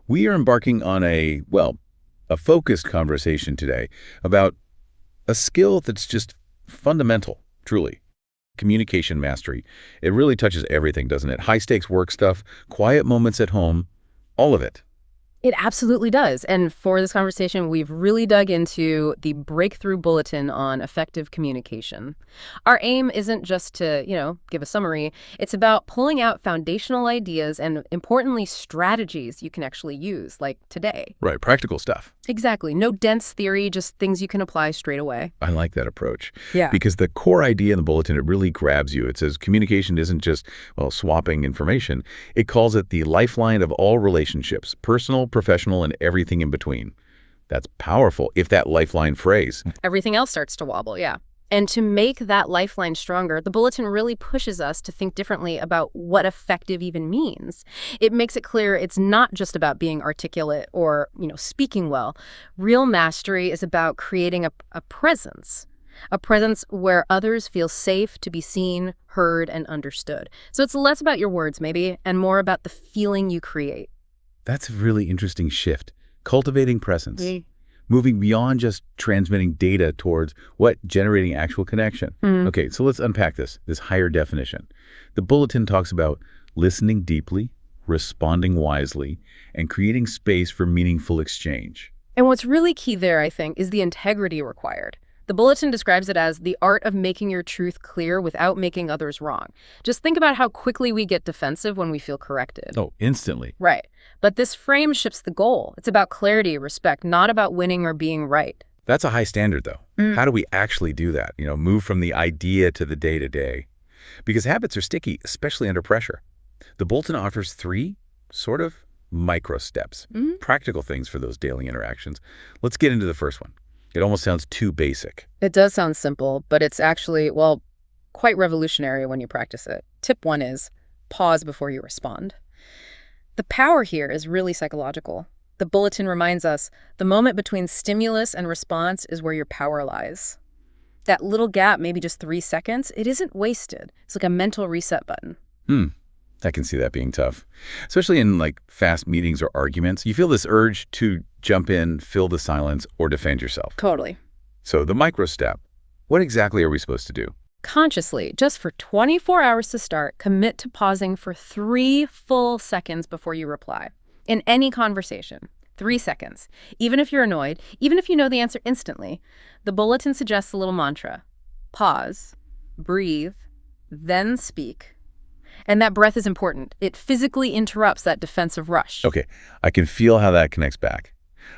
We are embarking on a focused conversation today about a skill that's just fundamental, truly. Communication mastery. It really touches everything, doesn't it? High-stakes work stuff, quiet moments at home, all of it. It absolutely does. And for this conversation, we've really dug into the Breakthrough Bulletin on effective communication. Our aim isn't just to, give a summary. It's about pulling out foundational ideas and, importantly, strategies you can actually use, like today. Right, practical stuff. Exactly. No dense theory, just things you can apply straight away. I like that approach. Yeah. Because the core idea in the bulletin, it really grabs you. It says communication isn't just, swapping information. It calls it the lifeline of all relationships, personal, professional, and everything in between. That's powerful if that lifeline phrase. Everything else starts to wobble, yeah. And to make that lifeline stronger, the bulletin really pushes us to think differently about what effective even means. It makes it clear it's not just about being articulate or, speaking well. Real mastery is about creating a presence where others feel safe to be seen, heard, and understood. So it's less about your words, maybe, and more about the feeling you create. That's a really interesting shift. Cultivating presence. Moving beyond just transmitting data towards generating actual connection. Okay, so let's unpack this higher definition. The bulletin talks about listening deeply, responding wisely, and creating space for meaningful exchange. And what's really key there, I think, is the integrity required. The bulletin describes it as the art of making your truth clear without making others wrong. Just think about how quickly we get defensive when we feel corrected. Oh, instantly. Right. But this frame shifts the goal. It's about clarity, respect, not about winning or being right. That's a high standard, though. How do we actually do that? Move from the idea to the day-to-day? Because habits are sticky, especially under pressure. The bulletin offers 3 sort of micro steps, practical things for those daily interactions. Let's get into the first one. It almost sounds too basic. It does sound simple, but it's actually, quite revolutionary when you practice it. Tip 1 is pause before you respond. The power here is really psychological. The bulletin reminds us the moment between stimulus and response is where your power lies. That little gap, maybe just 3 seconds, it isn't wasted. It's like a mental reset button. I can see that being tough, especially in fast meetings or arguments. You feel this urge to jump in, fill the silence, or defend yourself. Totally. So the micro step, what exactly are we supposed to do? Consciously, just for 24 hours to start, commit to pausing for 3 full seconds before you reply. In any conversation, 3 seconds. Even if you're annoyed, even if you know the answer instantly, the bulletin suggests a little mantra. Pause, breathe, then speak. And that breath is important. It physically interrupts that defensive rush. Okay, I can feel how that connects back.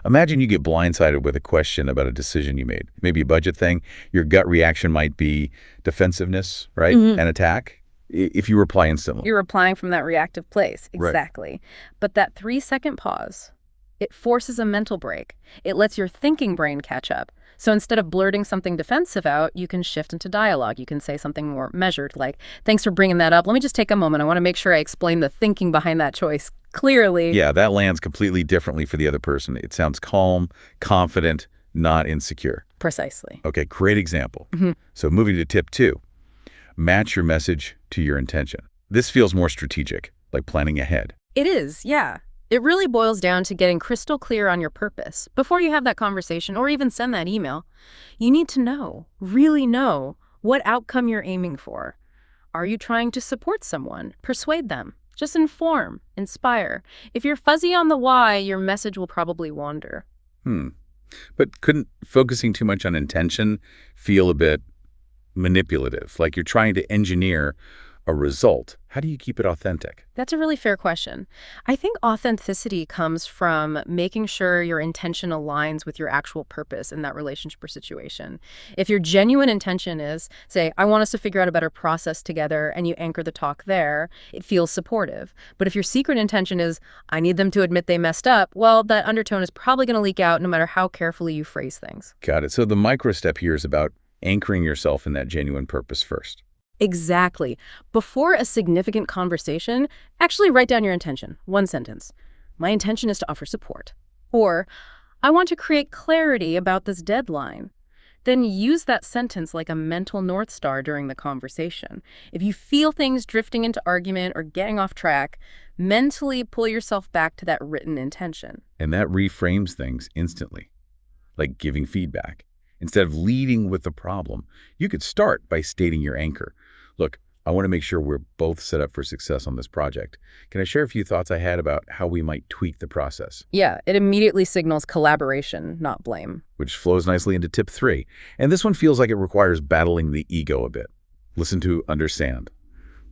Imagine you get blindsided with a question about a decision you made. Maybe a budget thing. Your gut reaction might be defensiveness, right? An attack. If you reply instantly. You're replying from that reactive place. Exactly. Right. But that 3-second pause, it forces a mental break. It lets your thinking brain catch up. So instead of blurting something defensive out, you can shift into dialogue. You can say something more measured, like, thanks for bringing that up. Let me just take a moment. I want to make sure I explain the thinking behind that choice clearly. Yeah, that lands completely differently for the other person. It sounds calm, confident, not insecure. Precisely. Okay, great example. So moving to tip 2, match your message to your intention. This feels more strategic, like planning ahead. It is, yeah. It really boils down to getting crystal clear on your purpose. Before you have that conversation or even send that email, you need to know, really know, what outcome you're aiming for. Are you trying to support someone? Persuade them. Just inform, inspire. If you're fuzzy on the why, your message will probably wander. But couldn't focusing too much on intention feel a bit manipulative, like you're trying to engineer a result? How do you keep it authentic? That's a really fair question. I think authenticity comes from making sure your intention aligns with your actual purpose in that relationship or situation. If your genuine intention is, say, I want us to figure out a better process together, and you anchor the talk there, it feels supportive. But if your secret intention is, I need them to admit they messed up, well, that undertone is probably going to leak out no matter how carefully you phrase things. Got it. So the micro step here is about anchoring yourself in that genuine purpose first. Exactly. Before a significant conversation, actually write down your intention. 1 sentence. My intention is to offer support. Or, I want to create clarity about this deadline. then use that sentence like a mental North Star during the conversation. If you feel things drifting into argument or getting off track, mentally pull yourself back to that written intention. And that reframes things instantly, like giving feedback. Instead of leading with the problem, you could start by stating your anchor. Look, I want to make sure we're both set up for success on this project. Can I share a few thoughts I had about how we might tweak the process? Yeah, it immediately signals collaboration, not blame. Which flows nicely into tip 3. And this one feels like it requires battling the ego a bit. Listen to understand,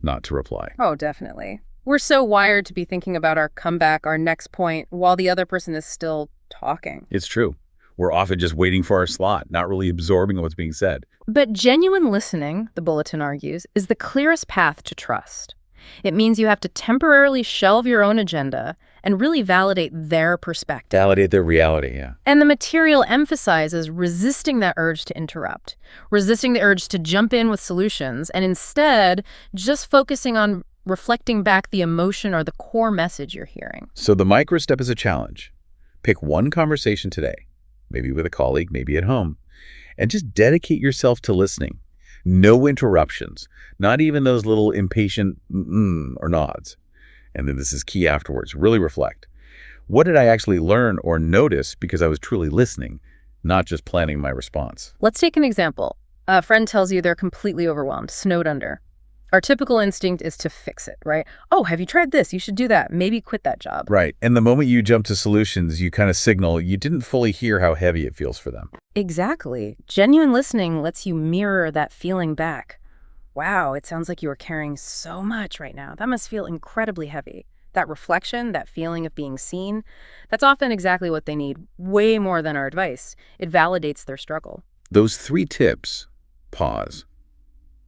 not to reply. Oh, definitely. We're so wired to be thinking about our comeback, our next point, while the other person is still talking. It's true. We're often just waiting for our slot, not really absorbing what's being said. But genuine listening, the bulletin argues, is the clearest path to trust. It means you have to temporarily shelve your own agenda and really validate their perspective. Validate their reality, yeah. And the material emphasizes resisting that urge to interrupt, resisting the urge to jump in with solutions, and instead just focusing on reflecting back the emotion or the core message you're hearing. So the micro step is a challenge. Pick one conversation today, maybe with a colleague, maybe at home, and just dedicate yourself to listening. No interruptions, not even those little impatient or nods. And then this is key afterwards. Really reflect. What did I actually learn or notice because I was truly listening, not just planning my response? Let's take an example. A friend tells you they're completely overwhelmed, snowed under. Our typical instinct is to fix it, right? Oh, have you tried this? You should do that. Maybe quit that job. Right. And the moment you jump to solutions, you kind of signal you didn't fully hear how heavy it feels for them. Exactly. Genuine listening lets you mirror that feeling back. Wow, it sounds like you are carrying so much right now. That must feel incredibly heavy. That reflection, that feeling of being seen, that's often exactly what they need, way more than our advice. It validates their struggle. Those 3 tips, pause,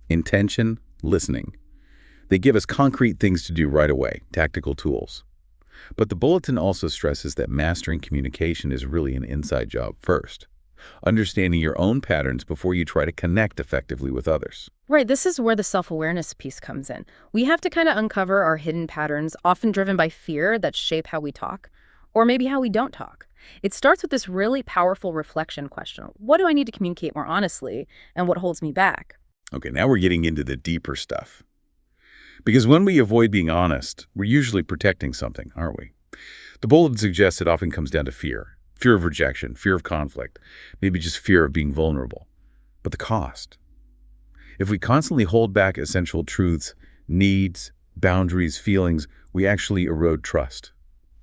intention, listening. They give us concrete things to do right away, tactical tools. But the bulletin also stresses that mastering communication is really an inside job first. Understanding your own patterns before you try to connect effectively with others. Right, this is where the self-awareness piece comes in. We have to kind of uncover our hidden patterns, often driven by fear, that shape how we talk, or maybe how we don't talk. It starts with this really powerful reflection question. What do I need to communicate more honestly, and what holds me back? Okay, now we're getting into the deeper stuff. Because when we avoid being honest, we're usually protecting something, aren't we? The bulletin suggests it often comes down to fear. Fear of rejection, fear of conflict, maybe just fear of being vulnerable. But the cost. If we constantly hold back essential truths, needs, boundaries, feelings, we actually erode trust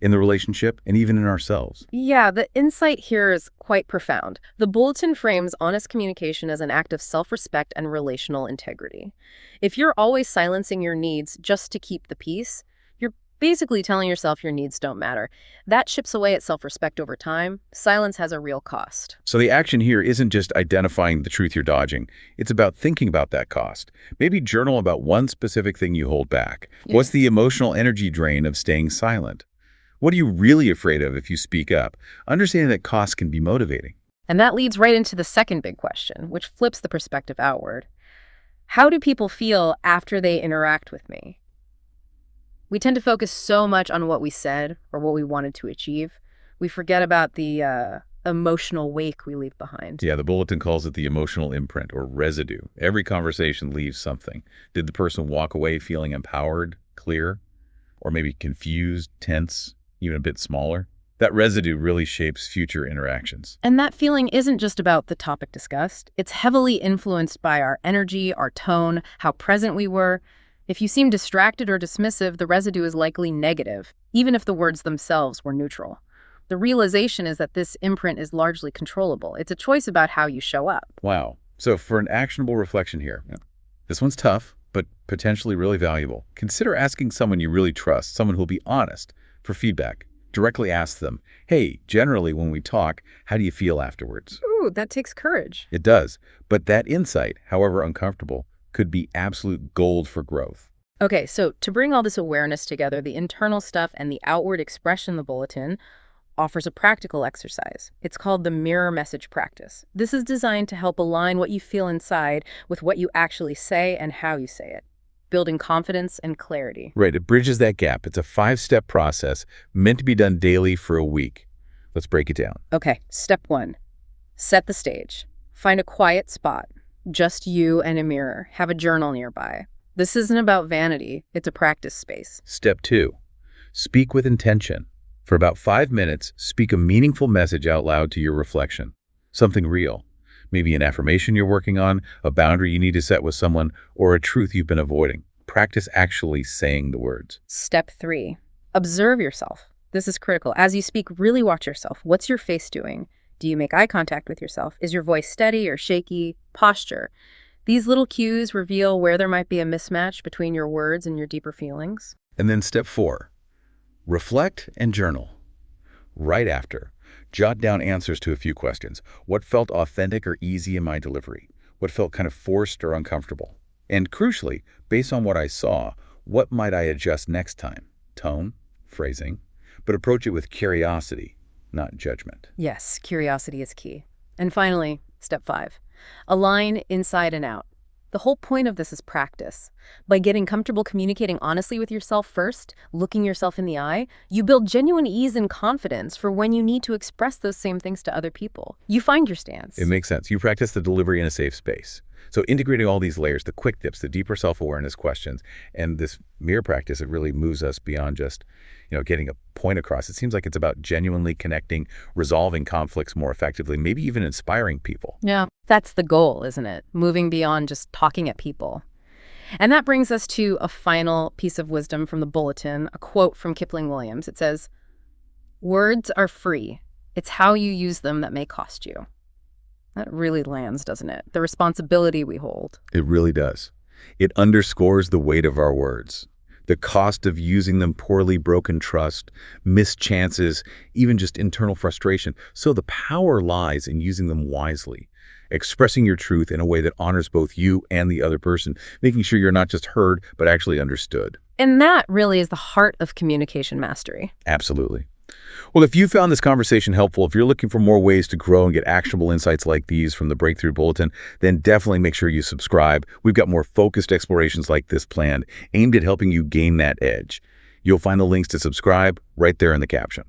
in the relationship and even in ourselves. Yeah, the insight here is quite profound. The bulletin frames honest communication as an act of self-respect and relational integrity. If you're always silencing your needs just to keep the peace, you're basically telling yourself your needs don't matter. That chips away at self-respect over time. Silence has a real cost. So the action here isn't just identifying the truth you're dodging. It's about thinking about that cost. Maybe journal about one specific thing you hold back. Yeah. What's the emotional energy drain of staying silent? What are you really afraid of if you speak up? Understanding that costs can be motivating. And that leads right into the second big question, which flips the perspective outward. How do people feel after they interact with me? We tend to focus so much on what we said or what we wanted to achieve. We forget about the emotional wake we leave behind. Yeah, the bulletin calls it the emotional imprint or residue. Every conversation leaves something. Did the person walk away feeling empowered, clear, or maybe confused, tense, even a bit smaller? That residue really shapes future interactions. And that feeling isn't just about the topic discussed. It's heavily influenced by our energy, our tone, how present we were. If you seem distracted or dismissive, the residue is likely negative, even if the words themselves were neutral. The realization is that this imprint is largely controllable. It's a choice about how you show up. Wow. So for an actionable reflection here, this one's tough, but potentially really valuable. Consider asking someone you really trust, someone who'll be honest, for feedback. Directly ask them, hey, generally when we talk, how do you feel afterwards? Ooh, that takes courage. It does. But that insight, however uncomfortable, could be absolute gold for growth. Okay, so to bring all this awareness together, the internal stuff and the outward expression of the bulletin offers a practical exercise. It's called the mirror message practice. This is designed to help align what you feel inside with what you actually say and how you say it, building confidence and clarity. Right, it bridges that gap. It's a 5-step process meant to be done daily for a week. Let's break it down. Okay, step 1, set the stage. Find a quiet spot, just you and a mirror. Have a journal nearby. This isn't about vanity. It's a practice space. Step 2. Speak with intention. For about 5 minutes, speak a meaningful message out loud to your reflection. Something real. Maybe an affirmation you're working on, a boundary you need to set with someone, or a truth you've been avoiding. Practice actually saying the words. Step 3. Observe yourself. This is critical. As you speak, really watch yourself. What's your face doing? Do you make eye contact with yourself? Is your voice steady or shaky? Posture. These little cues reveal where there might be a mismatch between your words and your deeper feelings. And then step 4. Reflect and journal. Right after, jot down answers to a few questions. What felt authentic or easy in my delivery? What felt kind of forced or uncomfortable? And crucially, based on what I saw, what might I adjust next time? Tone, phrasing, but approach it with curiosity, not judgment. Yes, curiosity is key. And finally, step 5. Align inside and out. The whole point of this is practice. By getting comfortable communicating honestly with yourself first, looking yourself in the eye, you build genuine ease and confidence for when you need to express those same things to other people. You find your stance. It makes sense. You practice the delivery in a safe space. So integrating all these layers, the quick tips, the deeper self-awareness questions, and this mirror practice, it really moves us beyond just, getting a point across. It seems like it's about genuinely connecting, resolving conflicts more effectively, maybe even inspiring people. Yeah, that's the goal, isn't it? Moving beyond just talking at people. And that brings us to a final piece of wisdom from the Bulletin, a quote from Kipling Williams. It says, "Words are free. It's how you use them that may cost you." That really lands, doesn't it? The responsibility we hold. It really does. It underscores the weight of our words, the cost of using them poorly, broken trust, missed chances, even just internal frustration. So the power lies in using them wisely, expressing your truth in a way that honors both you and the other person, making sure you're not just heard, but actually understood. And that really is the heart of communication mastery. Absolutely. Well, if you found this conversation helpful, if you're looking for more ways to grow and get actionable insights like these from the Breakthrough Bulletin, then definitely make sure you subscribe. We've got more focused explorations like this planned, aimed at helping you gain that edge. You'll find the links to subscribe right there in the caption.